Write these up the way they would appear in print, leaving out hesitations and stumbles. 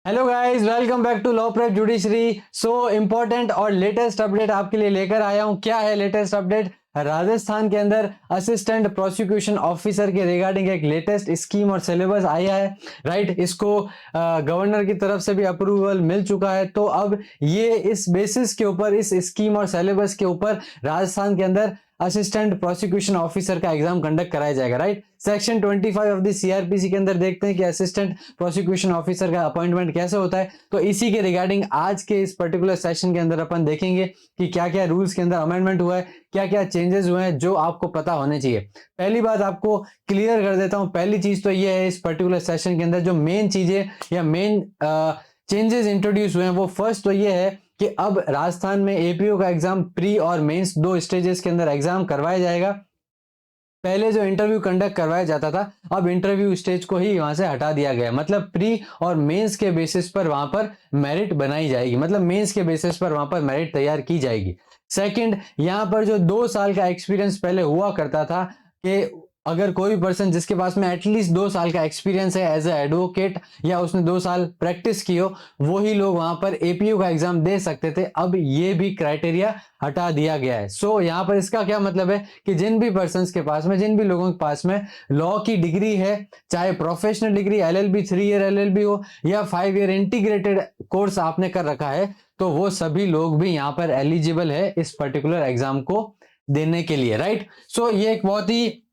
Hello guys, welcome back to law prep judiciary. So important और latest update आपके लिए लेकर आया हूं। क्या है लेटेस्ट अपडेट? राजस्थान के अंदर असिस्टेंट प्रोसिक्यूशन ऑफिसर के रिगार्डिंग एक लेटेस्ट स्कीम और सिलेबस आया है। राइट, इसको गवर्नर की तरफ से भी अप्रूवल मिल चुका है। तो अब ये इस बेसिस के ऊपर, इस स्कीम और सिलेबस के ऊपर राजस्थान के अंदर असिस्टेंट प्रोसिक्यूशन ऑफिसर का एग्जाम कंडक्ट कराया जाएगा। Right, section 25 of the CrPC के अंदर देखते हैं कि असिस्टेंट प्रोसिक्यूशन ऑफिसर का अपॉइंटमेंट कैसे होता है। तो इसी के रिगार्डिंग आज के इस पर्टिकुलर सेशन के अंदर अपन देखेंगे कि क्या क्या रूल्स के अंदर अमेंडमेंट हुआ है, क्या क्या चेंजेस हुए हैं जो आपको पता होने चाहिए। पहली बात आपको क्लियर कर देता हूं। पहली चीज तो ये है, इस पर्टिकुलर सेशन के अंदर जो मेन चीजें या मेन चेंजेस इंट्रोड्यूस हुए हैं, वो फर्स्ट तो ये है कि अब राजस्थान में एपीओ का एग्जाम प्री और मेंस दो स्टेजेस के अंदर एग्जाम करवाया जाएगा। पहले जो इंटरव्यू कंडक्ट करवाया जाता था, अब इंटरव्यू स्टेज को ही वहां से हटा दिया गया। मतलब प्री और मेंस के बेसिस पर वहां पर मेरिट बनाई जाएगी, मतलब मेंस के बेसिस पर वहां पर मेरिट तैयार की जाएगी। सेकंड, यहां पर जो 2 साल का एक्सपीरियंस पहले हुआ करता था कि अगर कोई पर्सन जिसके पास में एटलीस्ट 2 साल का एक्सपीरियंस है एज ए एडवोकेट या उसने 2 साल प्रैक्टिस की हो, वही लोग वहां पर एपीयू का एग्जाम दे सकते थे। अब ये भी क्राइटेरिया हटा दिया गया है। सो यहाँ पर इसका क्या मतलब है कि जिन भी पर्सन के पास में, जिन भी लोगों के पास में लॉ की डिग्री है, चाहे professional degree LLB 3 year LLB हो या 5 ईयर इंटीग्रेटेड कोर्स आपने कर रखा है, तो वो सभी लोग भी यहाँ पर एलिजिबल है इस पर्टिकुलर एग्जाम को देने के लिए। राइट, सो ये एक बहुत ही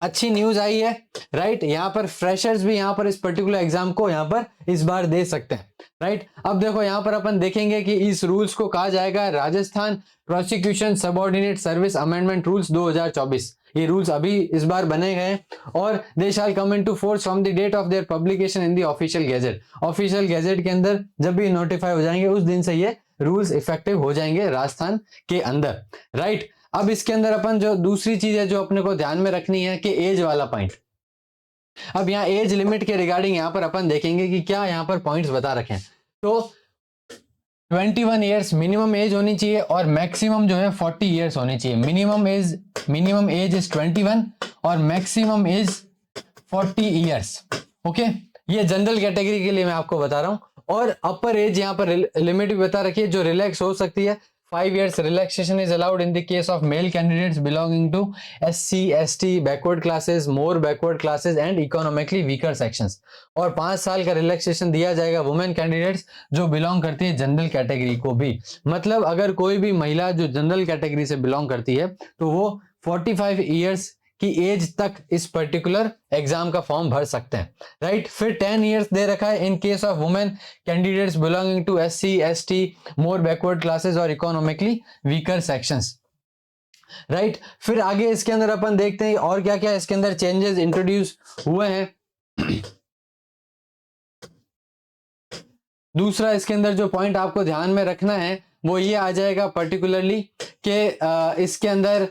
अच्छी न्यूज आई है। राइट, यहां पर फ्रेशर्स भी यहां पर इस पर्टिकुलर एग्जाम को यहां पर इस बार दे सकते हैं। राइट, अब देखो यहां पर अपन देखेंगे कि इस रूल्स को कहा जाएगा Rajasthan prosecution subordinate service amendment rules 2024। ये रूल्स अभी इस बार बने गए और they shall come into force from the date of their publication in the official gazette. Official gazette के अंदर जब भी नोटिफाई हो जाएंगे, उस दिन से ये रूल्स इफेक्टिव हो जाएंगे राजस्थान के अंदर। राइट, अब इसके अंदर अपन जो दूसरी चीज है जो अपने को ध्यान में रखनी है कि एज वाला पॉइंट। अब यहाँ एज लिमिट के रिगार्डिंग यहाँ पर अपन देखेंगे कि क्या यहाँ पर पॉइंट्स बता रखे हैं। तो 21 ईयर्स मिनिमम एज होनी चाहिए और मैक्सिमम जो है 40 ईयर्स होनी चाहिए। मिनिमम एज इज 21 और मैक्सिमम एज 40 ईयर्स। ओके, ये जनरल कैटेगरी के लिए मैं आपको बता रहा हूं। और अपर एज यहाँ पर लिमिट भी बता रखी है जो रिलैक्स हो सकती है। 5 years relaxation is allowed in the case of male candidates belonging to SC, ST, backward classes, more backward classes and economically weaker sections। और 5 साल का रिलैक्सेशन दिया जाएगा वुमेन कैंडिडेट्स जो बिलोंग करती है जनरल कैटेगरी को भी। मतलब अगर कोई भी महिला जो जनरल कैटेगरी से बिलोंग करती है तो वो 45 ईयर्स की एज तक इस पर्टिकुलर एग्जाम का फॉर्म भर सकते हैं। राइट, फिर 10 इयर्स दे रखा है in case of women candidates belonging to SC, ST, more backward classes और इकोनॉमिकली वीकर सेक्शंस। राइट, फिर आगे इसके अंदर अपन देखते हैं और क्या क्या इसके अंदर चेंजेस इंट्रोड्यूस हुए हैं। दूसरा इसके अंदर जो पॉइंट आपको ध्यान में रखना है वो ये आ जाएगा पर्टिकुलरली कि इसके अंदर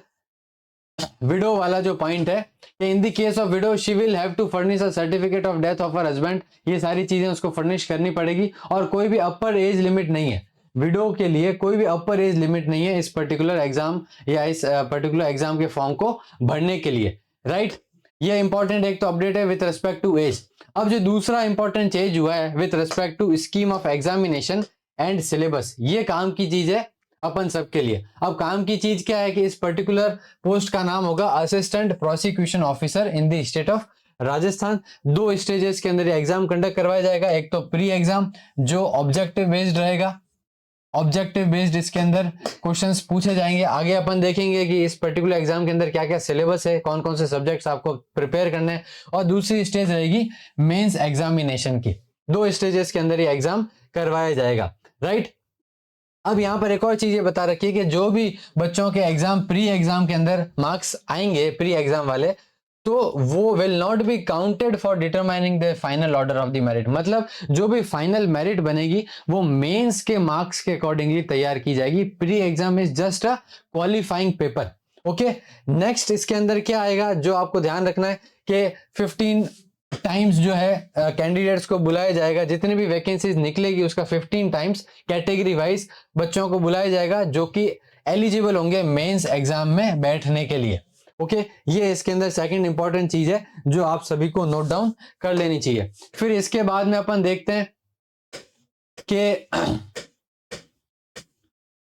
विडो वाला जो पॉइंट है कि in the case of widow she will have to furnish a certificate of death of her husband. ये सारी चीजें उसको फर्निश करनी पड़ेगी और कोई भी अपर एज लिमिट नहीं है। विडो के लिए कोई भी अपर एज लिमिट नहीं है इस पर्टिकुलर एग्जाम या इस पर्टिकुलर एग्जाम के फॉर्म को भरने के लिए। राइट, ये इंपॉर्टेंट एक तो अपडेट है विथ रिस्पेक्ट टू एज। अब जो दूसरा इंपॉर्टेंट चेंज हुआ है with respect to scheme of examination and syllabus, ये काम की चीज है अपन सबके लिए। अब काम की चीज क्या है कि इस पर्टिकुलर पोस्ट का नाम होगा assistant prosecution officer in the state of Rajasthan. 2 stages के अंदर ये एग्जाम कंडक्ट करवाया जाएगा। एक तो प्री एग्जाम जो ऑब्जेक्टिव बेस्ड रहेगा। ऑब्जेक्टिव बेस्ड इसके अंदर क्वेश्चंस पूछे जाएंगे। आगे अपन देखेंगे कि इस पर्टिकुलर एग्जाम के अंदर क्या क्या सिलेबस है, कौन कौन से सब्जेक्ट्स आपको प्रिपेयर करने हैं। और दूसरी स्टेज रहेगी मेंस एग्जामिनेशन की। 2 स्टेजेस के अंदर ये एग्जाम करवाया जाएगा। राइट, अब यहां पर एक और चीज ये बता रखी है कि जो भी बच्चों के एग्जाम प्री एग्जाम के अंदर मार्क्स आएंगे प्री एग्जाम वाले, तो वो will not be counted for determining the final order of the merit. मतलब जो भी फाइनल मेरिट बनेगी वो मेंस के मार्क्स के अकॉर्डिंगली तैयार की जाएगी। Pre exam is just a qualifying paper. Okay, next इसके अंदर क्या आएगा जो आपको ध्यान रखना है कि 15 टाइम्स जो है कैंडिडेट्स को बुलाया जाएगा। जितनी भी वैकेंसीज निकलेगी उसका 15 टाइम्स कैटेगरी वाइज बच्चों को बुलाया जाएगा जो कि एलिजिबल होंगे मेंस एग्जाम में बैठने के लिए। ओके, ये इसके अंदर सेकंड इंपॉर्टेंट चीज है जो आप सभी को नोट डाउन कर लेनी चाहिए। फिर इसके बाद में अपन देखते हैं कि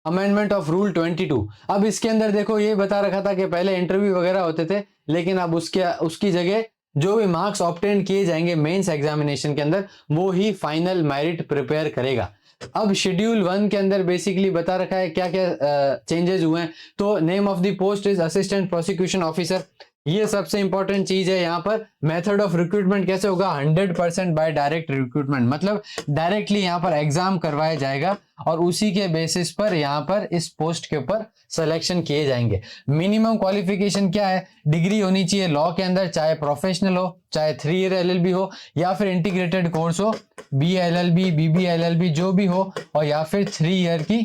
अमेंडमेंट ऑफ रूल 22। अब इसके अंदर देखो ये बता रखा था कि पहले इंटरव्यू वगैरह होते थे, लेकिन अब उसकी जगह जो भी मार्क्स ऑब्टेन किए जाएंगे मेंस एग्जामिनेशन के अंदर वो ही फाइनल मेरिट प्रिपेयर करेगा। अब शेड्यूल 1 के अंदर बेसिकली बता रखा है क्या क्या चेंजेस हुए हैं। तो name of the post is assistant prosecution officer, ये सबसे इंपॉर्टेंट चीज है यहाँ पर। मेथड ऑफ रिक्रूटमेंट कैसे होगा, 100% बाय डायरेक्ट रिक्रूटमेंट, मतलब डायरेक्टली यहाँ पर एग्जाम करवाया जाएगा और उसी के बेसिस पर यहाँ पर इस पोस्ट के ऊपर सिलेक्शन किए जाएंगे। मिनिमम क्वालिफिकेशन क्या है, डिग्री होनी चाहिए लॉ के अंदर, चाहे प्रोफेशनल हो, चाहे 3 ईयर LLB हो, या फिर इंटीग्रेटेड कोर्स हो, BLLB BBLLB जो भी हो, और या फिर 3 ईयर की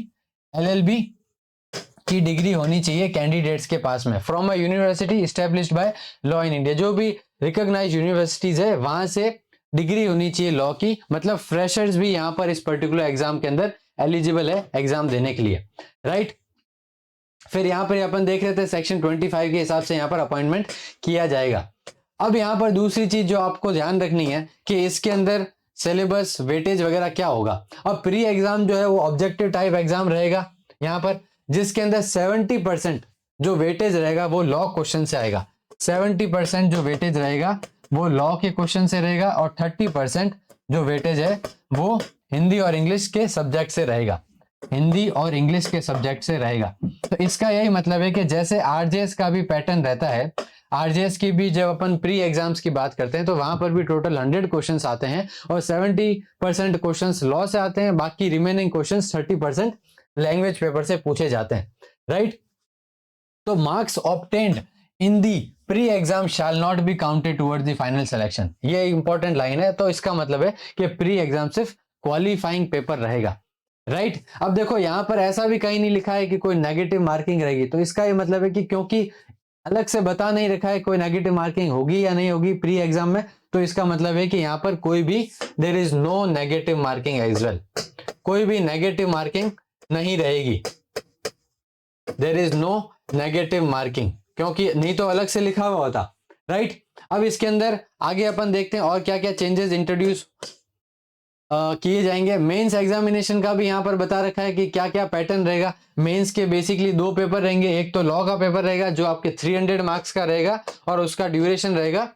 LLB की डिग्री होनी चाहिए कैंडिडेट्स के पास में, from a university established by law in India, जो भी रिकॉग्नाइज्ड यूनिवर्सिटीज है वहां से डिग्री होनी चाहिए लॉ की। मतलब फ्रेशर्स भी यहाँ पर इस पर्टिकुलर एग्जाम के अंदर एलिजिबल है एग्जाम देने के लिए, राइट। फिर यहाँ पर अपन देख रहे थे सेक्शन 25 के हिसाब से यहाँ पर अपॉइंटमेंट किया जाएगा। अब यहाँ पर दूसरी चीज जो आपको ध्यान रखनी है कि इसके अंदर सिलेबस वेटेज वगैरह क्या होगा। अब प्री एग्जाम जो है वो ऑब्जेक्टिव टाइप एग्जाम रहेगा यहाँ पर, जिसके अंदर 70% जो वेटेज रहेगा वो लॉ क्वेश्चन से आएगा। 70% जो वेटेज रहेगा वो लॉ के क्वेश्चन से रहेगा और 30% जो वेटेज है वो हिंदी और इंग्लिश के सब्जेक्ट से रहेगा, हिंदी और इंग्लिश के सब्जेक्ट से रहेगा। तो इसका यही मतलब है कि जैसे आरजेएस का भी पैटर्न रहता है, आरजेएस की भी जब अपन प्री एग्जाम्स की बात करते हैं तो वहां पर भी टोटल 100 क्वेश्चंस आते हैं और 70% क्वेश्चंस लॉ से आते हैं, बाकी रिमेनिंग क्वेश्चंस 30% लैंग्वेज पेपर से पूछे जाते हैं, राइट। तो marks obtained in the pre exam shall not be counted towards the final selection, ये इंपॉर्टेंट लाइन है। तो इसका मतलब है कि प्री एग्जाम सिर्फ क्वालिफाइंग पेपर रहेगा, राइट। अब देखो यहां पर ऐसा भी कहीं नहीं लिखा है कि कोई नेगेटिव मार्किंग रहेगी, तो इसका ये मतलब है कि क्योंकि अलग से बता नहीं रखा है कोई नेगेटिव मार्किंग होगी या नहीं होगी प्री एग्जाम में, तो इसका मतलब है कि यहां पर कोई भी there is no negative marking as well, कोई भी नेगेटिव मार्किंग नहीं रहेगी, there is no negative marking, क्योंकि नहीं तो अलग से लिखा हुआ होता, राइट। अब इसके अंदर आगे अपन देखते हैं और क्या क्या चेंजेस इंट्रोड्यूस किए जाएंगे। मेंस एग्जामिनेशन का भी यहाँ पर बता रखा है कि क्या क्या पैटर्न रहेगा। मेंस के बेसिकली 2 पेपर रहेंगे, एक तो लॉ का पेपर रहेगा जो आपके 300 मार्क्स का रहेगा और उसका ड्यूरेशन रहेगा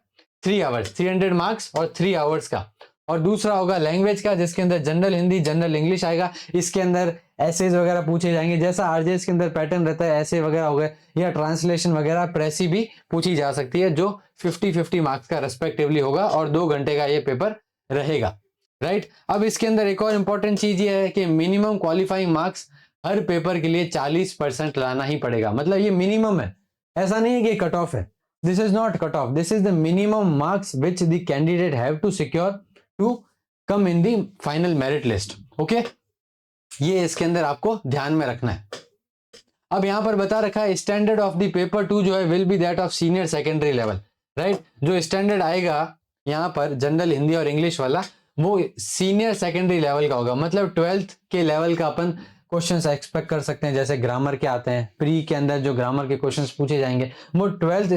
3 आवर्स, 300 मार्क्स और 3 आवर्स का, और दूसरा होगा लैंग्वेज का जिसके अंदर जनरल हिंदी जनरल इंग्लिश आएगा। इसके अंदर एसेज वगैरह पूछे जाएंगे, जैसा आरजेएस के अंदर पैटर्न रहता है ऐसे वगैरह हो गए, या ट्रांसलेशन वगैरह प्रेसी भी पूछी जा सकती है जो 50-50 मार्क्स का रेस्पेक्टिवली होगा और 2 घंटे का ये पेपर रहेगा, राइट। अब इसके अंदर एक और इंपॉर्टेंट चीज ये है कि मिनिमम क्वालिफाइंग मार्क्स हर पेपर के लिए 40% लाना ही पड़ेगा, मतलब ये मिनिमम है, ऐसा नहीं है कि कट ऑफ है। This is not cut off, this is the minimum marks which the candidate have to secure to come in the final merit list, okay. ये इसके अंदर आपको ध्यान में रखना है। अब यहां पर बता रखा है स्टैंडर्ड ऑफ द पेपर 2 जो है will be that of senior secondary level, right. जो स्टैंडर्ड आएगा यहां पर जनरल हिंदी और इंग्लिश वाला वो सीनियर सेकेंडरी लेवल का होगा, मतलब 12th के लेवल का अपन क्वेश्चंस एक्सपेक्ट कर सकते हैं। जैसे ग्रामर के आते हैं प्री के अंदर जो ग्रामर के क्वेश्चंस पूछे जाएंगे वो 12th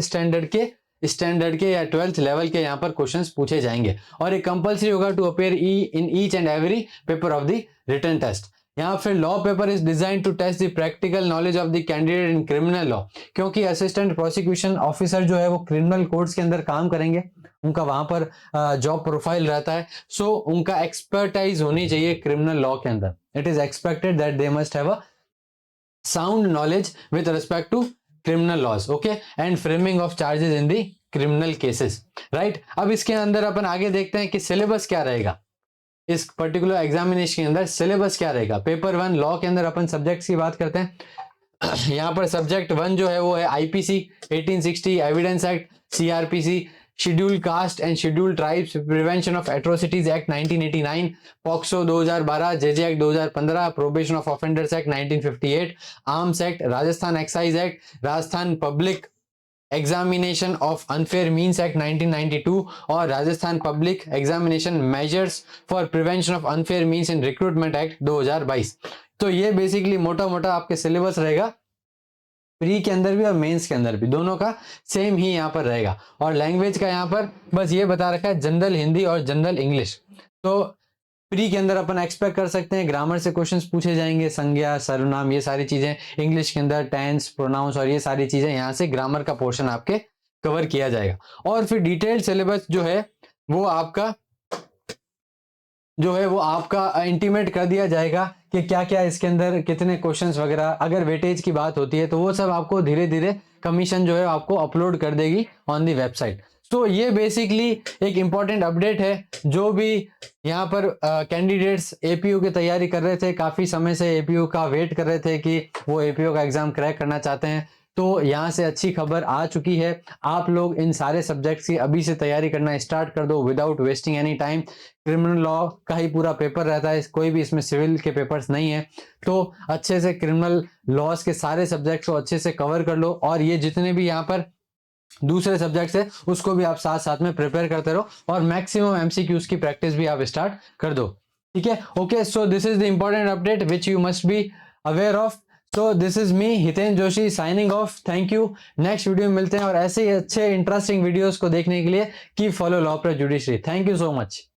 स्टैंडर्ड के या 12th लेवल के यहाँ पर क्वेश्चंस पूछे जाएंगे, और एक कंपलसरी होगा to appear in each and every paper of the written test. यहाँ फिर law paper is design to test the practical knowledge of the candidate in criminal law, क्योंकि असिस्टेंट प्रोसिक्यूशन ऑफिसर जो है वो क्रिमिनल कोर्ट्स के अंदर काम करेंगे, उनका वहां पर जॉब प्रोफाइल रहता है, सो उनका एक्सपर्टाइज होनी चाहिए क्रिमिनल लॉ के अंदर। It is expected that they must have a sound knowledge with respect to criminal laws, okay, and framing of charges in the criminal cases, right. अब इसके अंदर अपन आगे देखते हैं कि सिलेबस क्या रहेगा इस पर्टिकुलर एग्जामिनेशन के अंदर, सिलेबस क्या रहेगा। पेपर 1 लॉ के अंदर अपन सब्जेक्ट्स की बात करते हैं। यहाँ पर सब्जेक्ट 1 जो है वो है IPC 1860, evidence act, CrPC, schedule caste and schedule tribes, prevention of atrocities act 1989, POCSO 2012, JJ act 2015, probation of offenders act 1958, arms act, Rajasthan excise act, Rajasthan public examination of unfair means act 1992 और Rajasthan public examination measures for prevention of unfair means in recruitment act 2022। तो ये basically मोटा मोटा आपके syllabus रहेगा, pre के अंदर भी और मेंस के अंदर भी, दोनों का सेम ही यहाँ पर रहेगा। और लैंग्वेज का यहाँ पर बस ये बता रखा है जनरल हिंदी और जनरल इंग्लिश। तो प्री के अंदर अपन एक्सपेक्ट कर सकते हैं ग्रामर से क्वेश्चंस पूछे जाएंगे, संज्ञा, सर्वनाम, ये सारी चीजें। इंग्लिश के अंदर टेंस, प्रोनाउंस और ये सारी चीजें, यहाँ से ग्रामर का पोर्शन आपके कवर किया जाएगा। और फिर डिटेल्ड सिलेबस जो है वो आपका इंटीमेट कर दिया जाएगा कि क्या क्या इसके अंदर कितने क्वेश्चंस वगैरह। अगर वेटेज की बात होती है तो वो सब आपको धीरे धीरे कमीशन जो है आपको अपलोड कर देगी ऑन दी वेबसाइट। तो ये बेसिकली एक इंपॉर्टेंट अपडेट है। जो भी यहाँ पर कैंडिडेट्स एपीयू की तैयारी कर रहे थे, काफी समय से एपीयू का वेट कर रहे थे कि वो एपीयू का एग्जाम क्रैक करना चाहते हैं, तो यहाँ से अच्छी खबर आ चुकी है। आप लोग इन सारे सब्जेक्ट्स की अभी से तैयारी करना स्टार्ट कर दो without wasting any time. Criminal law का ही पूरा पेपर रहता है, कोई भी इसमें सिविल के पेपर्स नहीं है। तो अच्छे से क्रिमिनल लॉज के सारे सब्जेक्ट्स को अच्छे से कवर कर लो, और ये जितने भी यहाँ पर दूसरे सब्जेक्ट्स है उसको भी आप साथ साथ में प्रिपेयर करते रहो, और मैक्सिमम एमसीक्यूज की प्रैक्टिस भी आप स्टार्ट कर दो। ठीक है, okay. So this is the important update which you must be aware of. So this is me Hiten Joshi signing off. Thank you. Next video में मिलते हैं, और ऐसे ही अच्छे इंटरेस्टिंग वीडियोस को देखने के लिए keep follow law prep judiciary. Thank you so much.